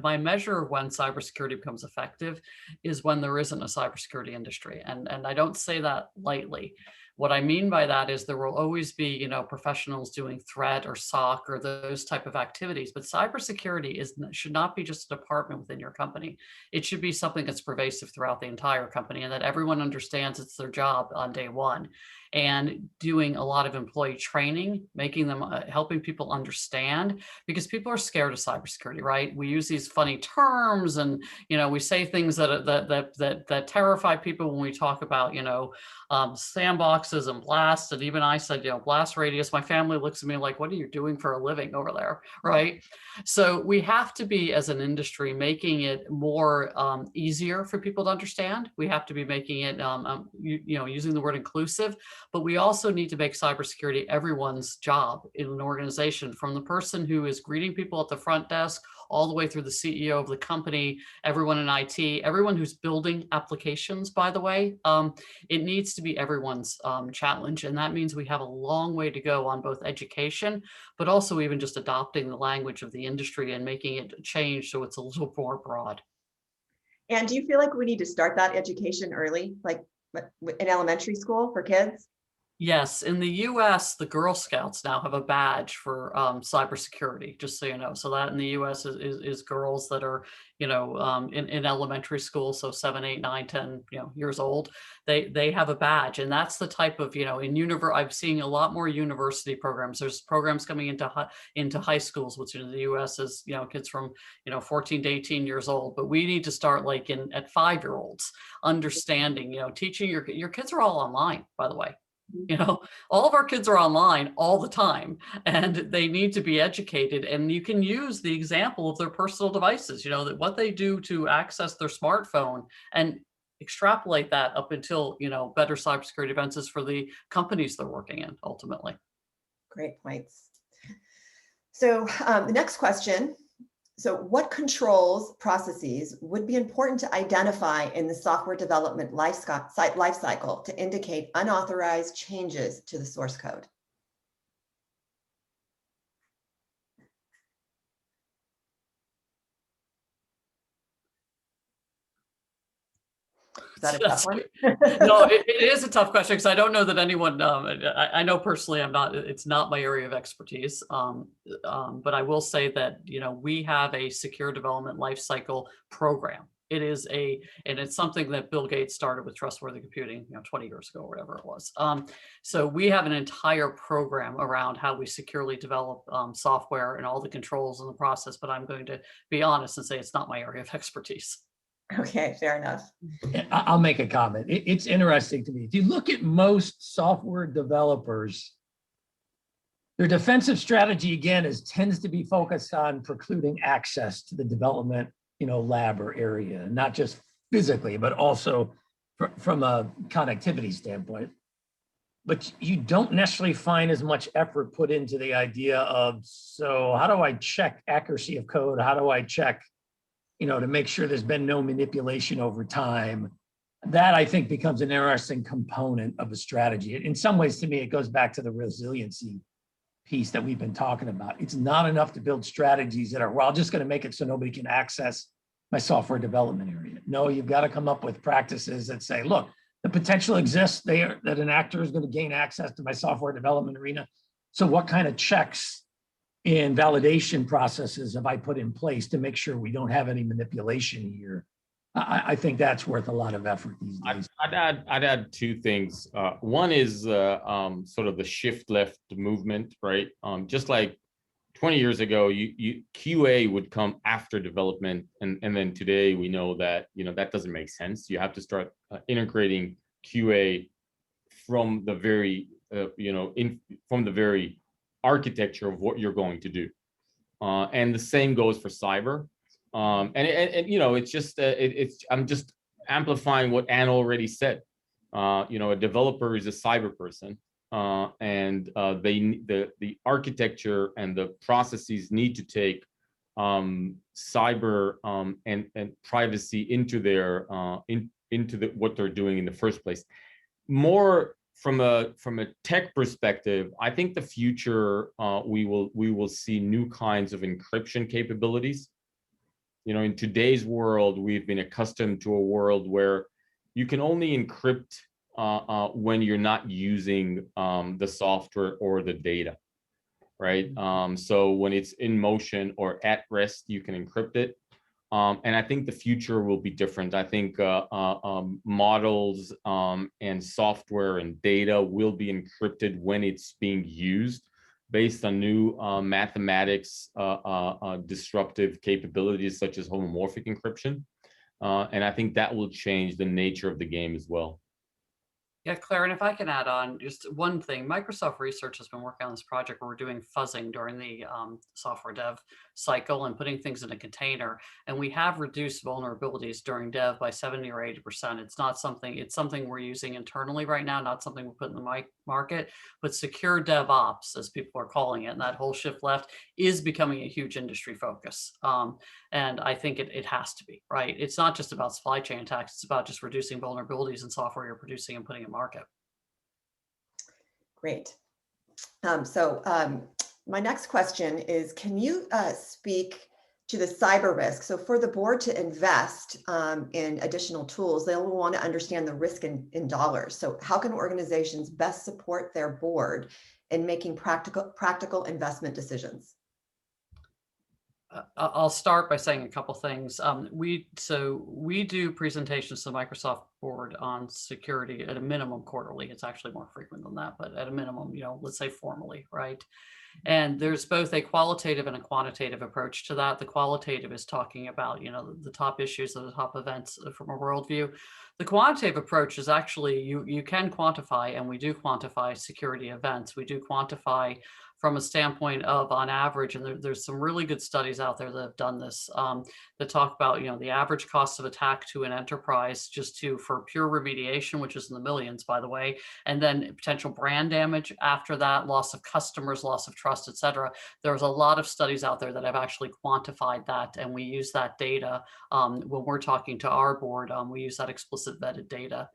my measure of when cybersecurity becomes effective is when there isn't a cybersecurity industry. And I don't say that lightly. What I mean by that is there will always be, professionals doing threat or SOC or those type of activities, but cybersecurity should not be just a department within your company. It should be something that's pervasive throughout the entire company, and that everyone understands it's their job on day one. And doing a lot of employee training, making them, helping people understand, because people are scared of cybersecurity, right? We use these funny terms, and we say things that terrify people when we talk about sandboxes and blasts. And even I said, blast radius. My family looks at me like, "What are you doing for a living over there?" Right? So we have to be, as an industry, making it more easier for people to understand. We have to be making it, using the word inclusive. But we also need to make cybersecurity everyone's job in an organization, from the person who is greeting people at the front desk all the way through the CEO of the company, everyone in IT, everyone who's building applications, by the way. It needs to be everyone's challenge. And that means we have a long way to go on both education, but also even just adopting the language of the industry and making it change so it's a little more broad. And do you feel like we need to start that education early, like in elementary school for kids? Yes, in the US, the Girl Scouts now have a badge for cybersecurity, just so you know. So that in the US is girls that are, in elementary school, so 7, 8, 9, 10, years old. They have a badge, and that's the type of, I'm seeing a lot more university programs. There's programs coming into high schools, which in the US is, kids from 14 to 18 years old. But we need to start like at 5-year-olds, understanding, teaching your kids are all online, by the way. All of our kids are online all the time, and they need to be educated. And you can use the example of their personal devices, that what they do to access their smartphone, and extrapolate that up until, better cybersecurity defenses for the companies they're working in ultimately. Great points. So the next question. So what controls processes would be important to identify in the software development lifecycle to indicate unauthorized changes to the source code? Is that a tough one? No, it is a tough question, because I don't know that anyone, I know personally it's not my area of expertise. But I will say that, we have a secure development lifecycle program. It is and it's something that Bill Gates started with trustworthy computing, 20 years ago, or whatever it was. So we have an entire program around how we securely develop software and all the controls in the process. But I'm going to be honest and say it's not my area of expertise. Okay, fair enough. I'll make a comment. It's interesting to me. If you look at most software developers, their defensive strategy, again, tends to be focused on precluding access to the development, lab or area, not just physically, but also from a connectivity standpoint. But you don't necessarily find as much effort put into the idea of, so how do I check accuracy of code? How do I check to make sure there's been no manipulation over time? That, I think, becomes an interesting component of a strategy. In some ways, to me, it goes back to the resiliency piece that we've been talking about. It's not enough to build strategies that are, well, I'm just going to make it so nobody can access my software development area. No, you've got to come up with practices that say, look, the potential exists there that an actor is going to gain access to my software development arena. So what kind of checks and validation processes have I put in place to make sure we don't have any manipulation here? I think that's worth a lot of effort these days. I'd add two things. One is sort of the shift left movement, right? Just like 20 years ago, QA would come after development, and then today we know that that doesn't make sense. You have to start integrating QA from the very from the very architecture of what you're going to do, and the same goes for cyber. And it's just I'm just amplifying what Anne already said. A developer is a cyber person, and the architecture and the processes need to take cyber and privacy into their what they're doing in the first place. More from a tech perspective, I think the future we will see new kinds of encryption capabilities. In today's world, we've been accustomed to a world where you can only encrypt when you're not using the software or the data, right? So when it's in motion or at rest, you can encrypt it. And I think the future will be different. I think models and software and data will be encrypted when it's being used, based on new mathematics disruptive capabilities such as homomorphic encryption. And I think that will change the nature of the game as well. Yeah, Claire, and if I can add on just one thing, Microsoft Research has been working on this project where we're doing fuzzing during the software dev cycle and putting things in a container. And we have reduced vulnerabilities during dev by 70 or 80%. It's something we're using internally right now, not something we put in the market, but secure DevOps, as people are calling it, and that whole shift left is becoming a huge industry focus. And I think it has to be, right? It's not just about supply chain attacks, it's about just reducing vulnerabilities in software you're producing and putting in market. Great. My next question is, can you speak to the cyber risk? So for the board to invest in additional tools, they'll want to understand the risk in dollars. So how can organizations best support their board in making practical investment decisions? I'll start by saying a couple things. We do presentations to the Microsoft board on security at a minimum quarterly. It's actually more frequent than that, but at a minimum, let's say formally, right? And there's both a qualitative and a quantitative approach to that. The qualitative is talking about, the top issues or the top events from a worldview. The quantitative approach is actually, you can quantify, and we do quantify security events. We do quantify from a standpoint of, on average, and there's some really good studies out there that have done this, that talk about, the average cost of attack to an enterprise for pure remediation, which is in the millions, by the way, and then potential brand damage after that, loss of customers, loss of trust, et cetera. There's a lot of studies out there that have actually quantified that, and we use that data when we're talking to our board. We use that explicit vetted data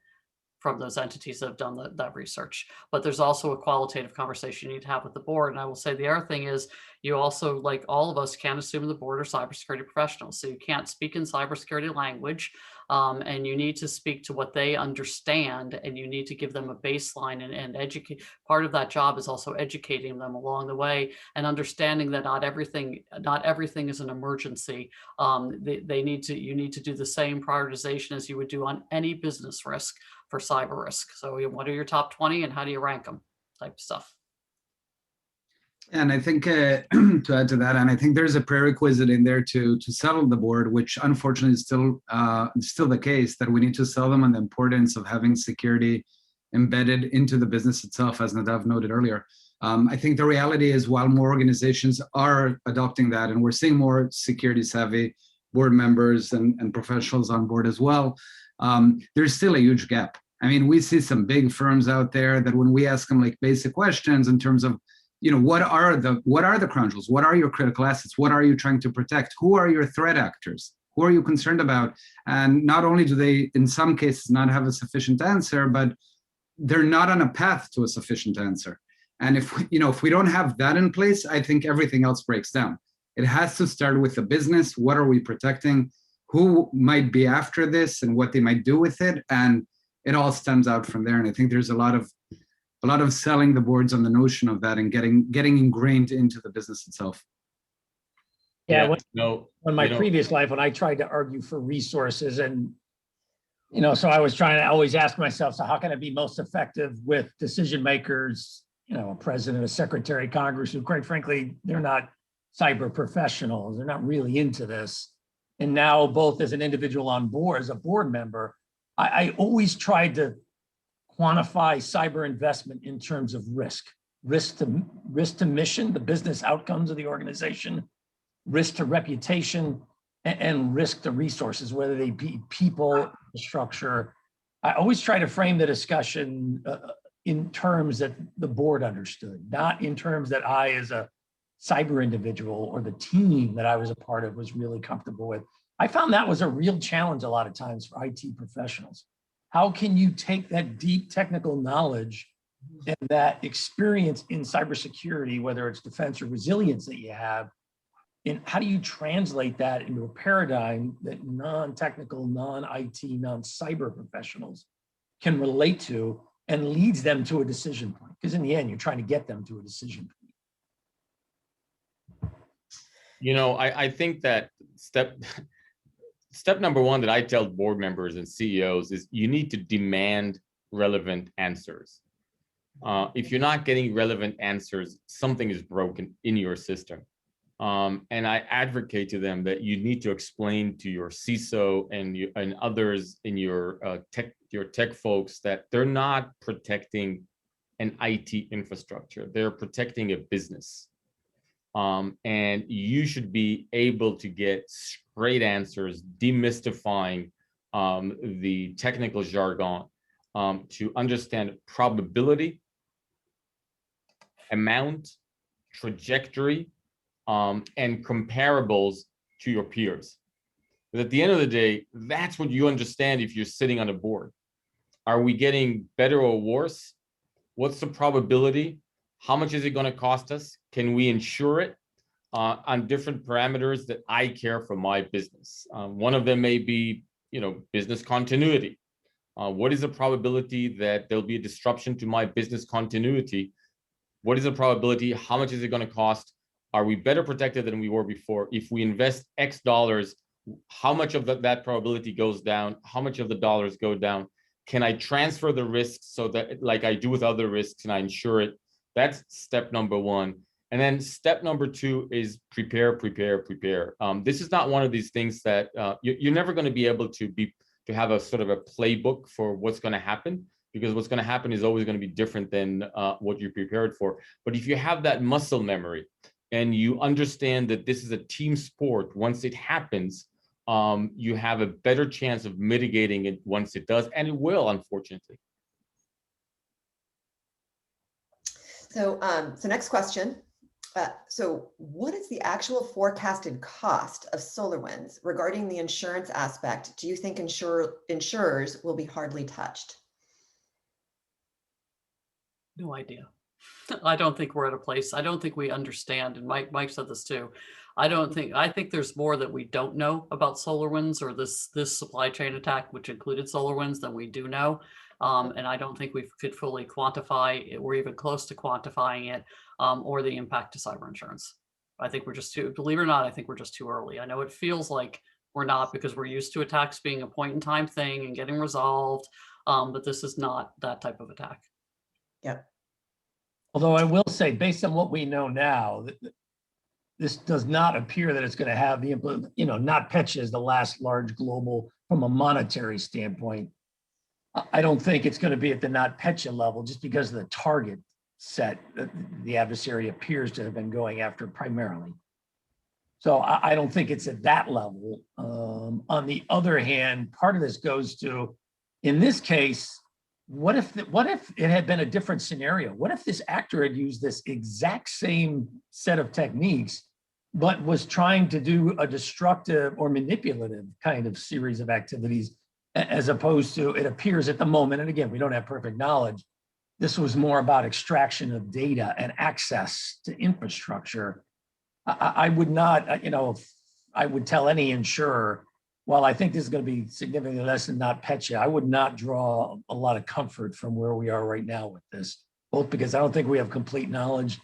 from those entities that have done that research. But there's also a qualitative conversation you need to have with the board. And I will say the other thing is, you also, like all of us, can't assume the board are cybersecurity professionals. So you can't speak in cybersecurity language, and you need to speak to what they understand, and you need to give them a baseline and educate. Part of that job is also educating them along the way and understanding that not everything is an emergency. You need to do the same prioritization as you would do on any business risk for cyber risk. So what are your top 20 and how do you rank them, type of stuff. And I think to add to that, and I think there's a prerequisite in there to settle the board, which unfortunately is still the case, that we need to sell them on the importance of having security embedded into the business itself, as Nadav noted earlier. I think the reality is, while more organizations are adopting that, and we're seeing more security savvy board members and professionals on board as well, there's still a huge gap. I mean, we see some big firms out there that when we ask them like basic questions in terms of, what are the crown jewels? What are your critical assets? What are you trying to protect? Who are your threat actors? Who are you concerned about? And not only do they, in some cases, not have a sufficient answer, but they're not on a path to a sufficient answer. And if we don't have that in place, I think everything else breaks down. It has to start with the business. What are we protecting? Who might be after this and what they might do with it? And it all stems out from there. And I think there's a lot of a lot of selling the boards on the notion of that and getting ingrained into the business itself. Yeah, no, in my previous life, when I tried to argue for resources and, so I was trying to always ask myself, so how can I be most effective with decision makers, a president, a secretary of Congress, who quite frankly, they're not cyber professionals. They're not really into this. And now both as an individual on board, as a board member, I always tried to quantify cyber investment in terms of risk to mission, the business outcomes of the organization, risk to reputation, and risk to resources, whether they be people, structure. I always try to frame the discussion in terms that the board understood, not in terms that I, as a cyber individual or the team that I was a part of, was really comfortable with. I found that was a real challenge a lot of times for IT professionals. How can you take that deep technical knowledge and that experience in cybersecurity, whether it's defense or resilience that you have, and how do you translate that into a paradigm that non-technical, non-IT, non-cyber professionals can relate to and leads them to a decision point? Because in the end, you're trying to get them to a decision point. I think that step number one that I tell board members and CEOs is you need to demand relevant answers. If you're not getting relevant answers, something is broken in your system. And I advocate to them that you need to explain to your CISO and others in your tech folks that they're not protecting an IT infrastructure. They're protecting a business. And you should be able to get straight answers, demystifying the technical jargon, to understand probability, amount, trajectory, and comparables to your peers. But at the end of the day, that's what you understand if you're sitting on a board. Are we getting better or worse? What's the probability? How much is it going to cost us? Can we insure it on different parameters that I care for my business? One of them may be, business continuity. What is the probability that there'll be a disruption to my business continuity? What is the probability? How much is it going to cost? Are we better protected than we were before? If we invest X dollars, how much of that probability goes down? How much of the dollars go down? Can I transfer the risks so that, like I do with other risks, and I insure it? That's step number one. And then step number two is prepare. This is not one of these things that you're never going to be able to have a sort of a playbook for what's going to happen, because what's going to happen is always going to be different than what you prepared for. But if you have that muscle memory and you understand that this is a team sport, once it happens, you have a better chance of mitigating it once it does, and it will, unfortunately. So next question. So what is the actual forecasted cost of SolarWinds regarding the insurance aspect? Do you think insurers will be hardly touched? No idea. I don't think we're at a place. I don't think we understand. And Mike said this too. I think there's more that we don't know about SolarWinds or this supply chain attack, which included SolarWinds, than we do know. And I don't think we could fully quantify it. We're even close to quantifying it, or the impact to cyber insurance. I think we're just believe it or not, I think we're just too early. I know it feels like we're not, because we're used to attacks being a point in time thing and getting resolved. But this is not that type of attack. Yep. Although I will say, based on what we know now, this does not appear that it's going to have the NotPetya is the last large global from a monetary standpoint. I don't think it's going to be at the NotPetya level, just because of the target set that the adversary appears to have been going after primarily. So I don't think it's at that level. On the other hand, part of this goes to, in this case, what if it had been a different scenario? What if this actor had used this exact same set of techniques, but was trying to do a destructive or manipulative kind of series of activities, as opposed to, it appears at the moment, and again, we don't have perfect knowledge, this was more about extraction of data and access to infrastructure. I would not, I would tell any insurer, while I think this is going to be significantly less than NotPetya, I would not draw a lot of comfort from where we are right now with this. both because I don't think we have complete knowledge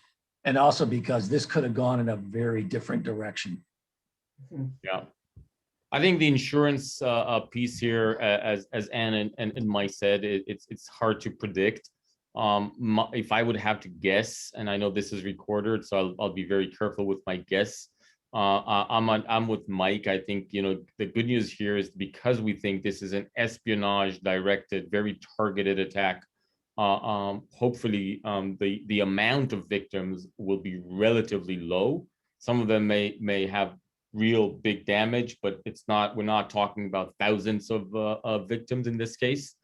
and also because this could have gone in a very different direction. Yeah. I think the insurance piece here, as Ann and Mike said, it's hard to predict. If I would have to guess, and I know this is recorded, so I'll be very careful with my guess. I'm with Mike. I think, you know, the good news here is because we think this is an espionage directed, very targeted attack. Hopefully, the amount of victims will be relatively low. Some of them may have real big damage, but we're not talking about thousands of victims in this case.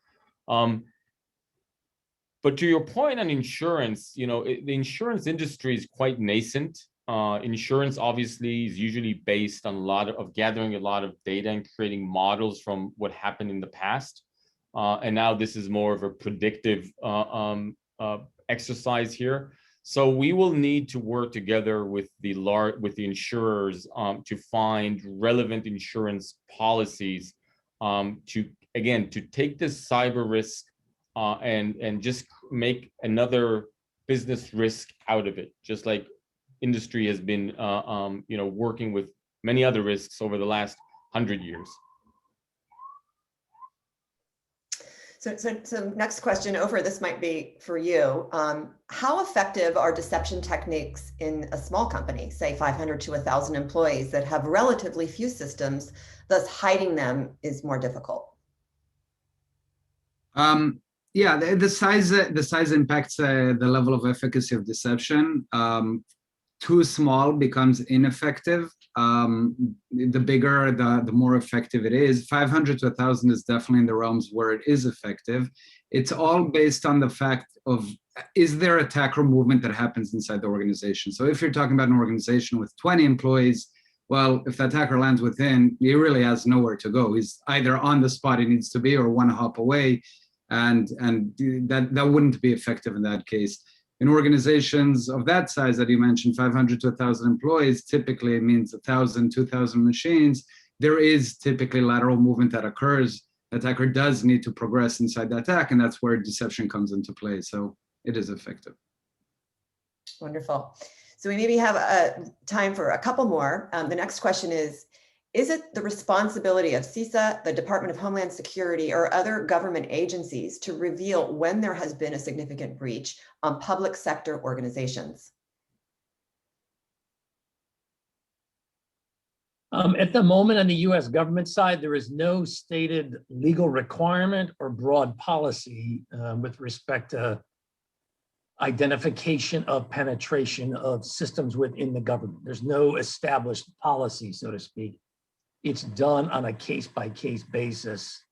But to your point on insurance, you know, the insurance industry is quite nascent. Insurance obviously is usually based on gathering a lot of data and creating models from what happened in the past. And now this is more of a predictive exercise here. So we will need to work together with the insurers to find relevant insurance policies to take this cyber risk and just make another business risk out of it, just like industry has been working with many other risks over the last 100 years. So next question, Ofer, this might be for you. How effective are deception techniques in a small company, say 500 to 1,000 employees that have relatively few systems, thus hiding them is more difficult? Yeah, the size impacts the level of efficacy of deception. Too small becomes ineffective. The bigger, the more effective it is. 500 to 1,000 is definitely in the realms where it is effective. It's all based on the fact of, is there attack or movement that happens inside the organization? So if you're talking about an organization with 20 employees, well, if the attacker lands within, he really has nowhere to go. He's either on the spot he needs to be or one hop away, and that wouldn't be effective in that case. In organizations of that size that you mentioned, 500 to 1,000 employees, typically it means 1,000, 2,000 machines. There is typically lateral movement that occurs. The attacker does need to progress inside the attack, and that's where deception comes into play. So it is effective. Wonderful. So we maybe have time for a couple more. The next question is it the responsibility of CISA, the Department of Homeland Security, or other government agencies to reveal when there has been a significant breach on public sector organizations? At the moment on the US government side, there is no stated legal requirement or broad policy with respect to identification of penetration of systems within the government. There's no established policy, so to speak. It's done on a case-by-case basis.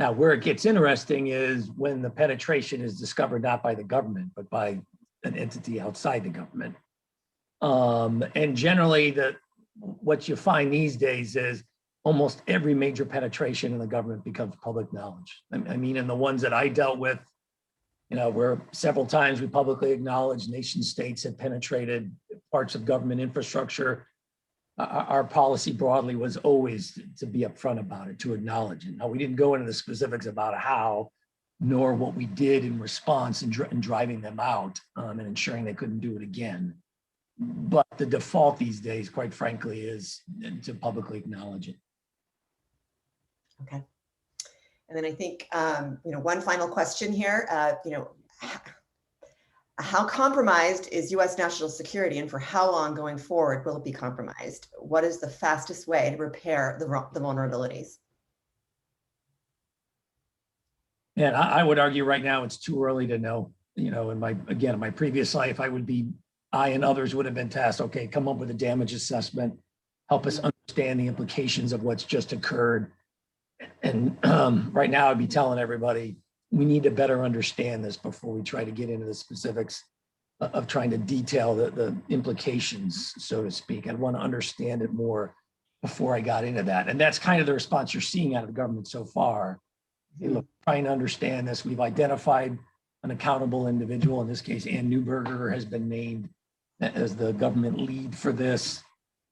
Now, where it gets interesting is when the penetration is discovered not by the government, but by an entity outside the government. And generally, what you find these days is almost every major penetration in the government becomes public knowledge. I mean, in the ones that I dealt with, you know, where several times we publicly acknowledged nation states had penetrated parts of government infrastructure, our policy broadly was always to be upfront about it, to acknowledge it. Now, we didn't go into the specifics about how, nor what we did in response in driving them out and ensuring they couldn't do it again. But the default these days, quite frankly, is to publicly acknowledge it. Okay. And then I think, one final question here, how compromised is US national security, and for how long going forward will it be compromised? What is the fastest way to repair the vulnerabilities? And I would argue right now it's too early to know. You know, in my previous life, I and others would have been tasked, okay, come up with a damage assessment, help us understand the implications of what's just occurred. And right now I'd be telling everybody, we need to better understand this before we try to get into the specifics of trying to detail the implications, so to speak. I'd want to understand it more before I got into that. And that's kind of the response you're seeing out of the government so far. Hey, look, trying to understand this. We've identified an accountable individual. In this case, Ann Neuberger has been named as the government lead for this.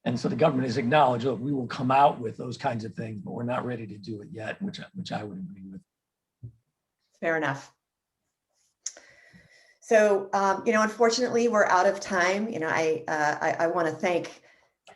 And so the government has acknowledged, look, we will come out with those kinds of things, but we're not ready to do it yet, which I would agree with. Fair enough. So, unfortunately, we're out of time. I want to thank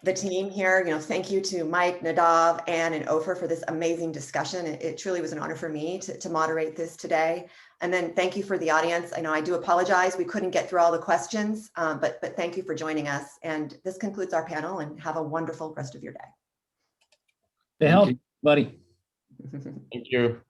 the team here. Thank you to Mike, Nadav, Ann, and Ofer for this amazing discussion. It truly was an honor for me to moderate this today. And then thank you for the audience. I know I do apologize. We couldn't get through all the questions, but thank you for joining us. And this concludes our panel, and have a wonderful rest of your day. They help, buddy. Thank you.